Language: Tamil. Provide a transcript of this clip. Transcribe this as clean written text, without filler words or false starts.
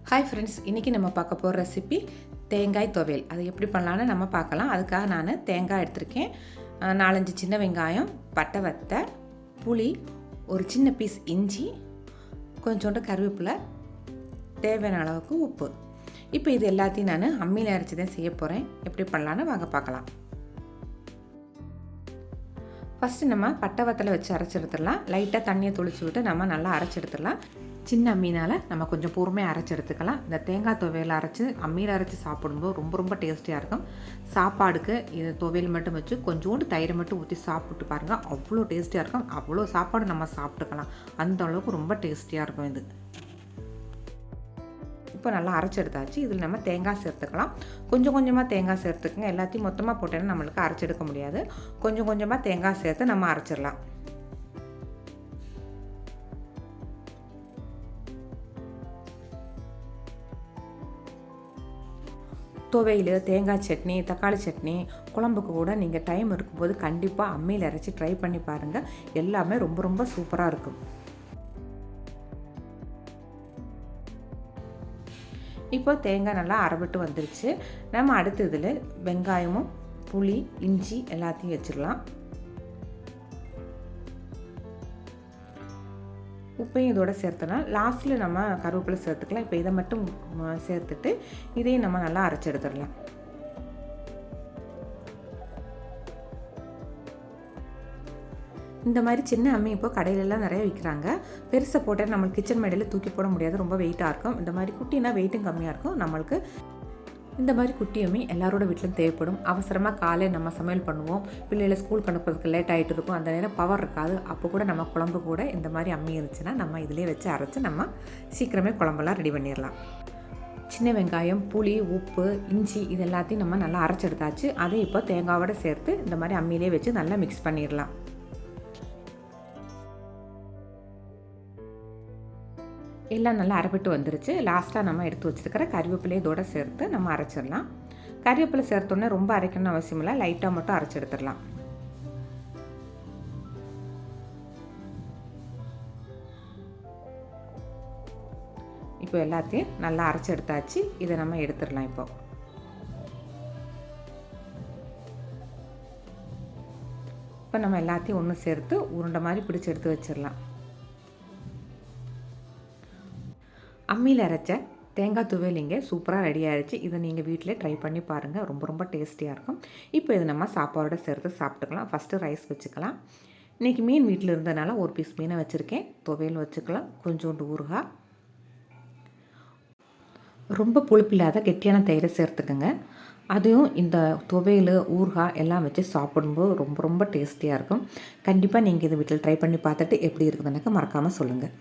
ஹாய் ஃப்ரெண்ட்ஸ், இன்றைக்கி நம்ம பார்க்க போகிற ரெசிபி தேங்காய் துவையல். அது எப்படி பண்ணலான்னு நம்ம பார்க்கலாம். அதுக்காக நான் தேங்காய் எடுத்திருக்கேன், 4-5 சின்ன வெங்காயம், பட்டை வத்தை, புளி, ஒரு சின்ன பீஸ் இஞ்சி, கொஞ்சோண்டு கருவேப்பிலை, தேவையான அளவுக்கு உப்பு. இப்போ இது எல்லாத்தையும் நான் அம்மியில் அரைச்சி தான் செய்ய போகிறேன். எப்படி பண்ணலான்னு வாங்க பார்க்கலாம். ஃபஸ்ட்டு நம்ம பட்டை வத்தலை வச்சு அரைச்சி எடுத்துடலாம். லைட்டாக தண்ணியை தொளிச்சு விட்டு நம்ம நல்லா அரைச்சி எடுத்துடலாம். சின்ன அம்மினால் நம்ம கொஞ்சம் பொறுமையாக அரைச்சி எடுத்துக்கலாம். இந்த தேங்காய் துவையல் அரைச்சி அம்மியில் அரைச்சி சாப்பிடும்போது ரொம்ப டேஸ்டியாக இருக்கும். சாப்பாடுக்கு இது துவையல் மட்டும் வச்சு கொஞ்சோண்டு தயிரை மட்டும் ஊற்றி சாப்பிட்டு பாருங்கள், அவ்வளோ டேஸ்டியாக இருக்கும். அவ்வளோ சாப்பாடு நம்ம சாப்பிட்டுக்கலாம், அந்த அளவுக்கு ரொம்ப டேஸ்டியாக இருக்கும் இது. இப்போ நல்லா அரைச்சி எடுத்தாச்சு. இதில் நம்ம தேங்காய் சேர்த்துக்கலாம். கொஞ்சம் கொஞ்சமாக தேங்காய் சேர்த்துக்குங்க. எல்லாத்தையும் மொத்தமாக போட்டேன்னா நம்மளுக்கு அரைச்சி எடுக்க முடியாது. கொஞ்சம் கொஞ்சமாக தேங்காய் சேர்த்து நம்ம அரைச்சிடலாம். துவையல், தேங்காய் சட்னி, தக்காளி சட்னி, குழம்புக்கு கூட நீங்கள் டைம் இருக்கும்போது கண்டிப்பாக அம்மியில் அரைச்சி ட்ரை பண்ணி பாருங்கள். எல்லாமே ரொம்ப சூப்பராக இருக்கும். இப்போ தேங்காய் நல்லா அரைபட்டு வந்துருச்சு. நம்ம அடுத்து இதில் வெங்காயமும் புளி, இஞ்சி எல்லாத்தையும் வச்சிடலாம். உப்பையும் இதோட சேர்த்தனா லாஸ்ட்டில் நம்ம கருவேப்பிலை சேர்த்துக்கலாம். இப்போ இதை மட்டும் சேர்த்துட்டு இதையும் நம்ம நல்லா அரைச்சி எடுத்துடலாம். இந்த மாதிரி சின்ன அம்மி இப்போ கடையிலலாம் நிறைய விற்கிறாங்க. பெருசை போட்டால் நம்மளுக்கு கிச்சன் மேடையில் தூக்கி போட முடியாது, ரொம்ப வெயிட்டாக இருக்கும். இந்த மாதிரி குட்டினா வெயிட்டும் கம்மியாக இருக்கும். நம்மளுக்கு இந்த மாதிரி குட்டி அம்மி எல்லாரோட வீட்டிலும் தேவைப்படும். அவசரமாக காலை நம்ம சமையல் பண்ணுவோம், பிள்ளைகளை ஸ்கூலுக்கு அனுப்புறதுக்கு லேட் ஆகிட்டு இருக்கும், அந்த நேரம் பவர் இருக்காது. அப்போ கூட நம்ம குழம்பு கூட இந்த மாதிரி அம்மி இருந்துச்சுன்னா நம்ம இதிலே வச்சு அரைச்சி நம்ம சீக்கிரமே குழம்பெல்லாம் ரெடி பண்ணிடலாம். சின்ன வெங்காயம், புளி, உப்பு, இஞ்சி இது எல்லாத்தையும் நம்ம நல்லா அரைச்சி எடுத்தாச்சு. அதை இப்போ தேங்காவோட சேர்த்து இந்த மாதிரி அம்மியிலே வச்சு நல்லா மிக்ஸ் பண்ணிடலாம். எல்லாம் நல்லா அரைப்பட்டு வந்துருச்சு. லாஸ்ட்டாக நம்ம எடுத்து வச்சுருக்கிற கருவேப்பிலையை இதோட சேர்த்து நம்ம அரைச்சிடலாம். கருவேப்பிலை சேர்த்தோன்னே ரொம்ப அரைக்கணும்னு அவசியம் இல்லை, லைட்டாக மட்டும் அரைச்சி எடுத்துடலாம். இப்போ எல்லாத்தையும் நல்லா அரைச்சி எடுத்தாச்சு. இதை நம்ம எடுத்துடலாம். இப்போ நம்ம எல்லாத்தையும் ஒன்று சேர்த்து உருண்டை மாதிரி பிடிச்சி எடுத்து வச்சிடலாம். அம்மியில் அரைச்ச தேங்காய் துவையல் இங்கே சூப்பராக ரெடி ஆகிடுச்சு. இதை நீங்கள் வீட்டிலே ட்ரை பண்ணி பாருங்கள், ரொம்ப டேஸ்டியாக இருக்கும். இப்போ இதை நம்ம சாப்பாடோட சேர்த்து சாப்பிட்டுக்கலாம். ஃபஸ்ட்டு ரைஸ் வச்சுக்கலாம். இன்றைக்கி மீன் வீட்டில் இருந்ததுனால ஒரு பீஸ் மீனை வச்சுருக்கேன். துவையல் வச்சுக்கலாம். கொஞ்சோண்டு ஊறுகாய், ரொம்ப புளிப்பில்லாத கெட்டியான தயிரை சேர்த்துக்கோங்க. அதுவும் இந்த துவையல், ஊறுகாய் எல்லாம் வச்சு சாப்பிடும்போது ரொம்ப டேஸ்டியாக இருக்கும். கண்டிப்பாக நீங்கள் இதை வீட்டில் ட்ரை பண்ணி பார்த்துட்டு எப்படி இருக்குதுன்னு மறக்காமல் சொல்லுங்கள்.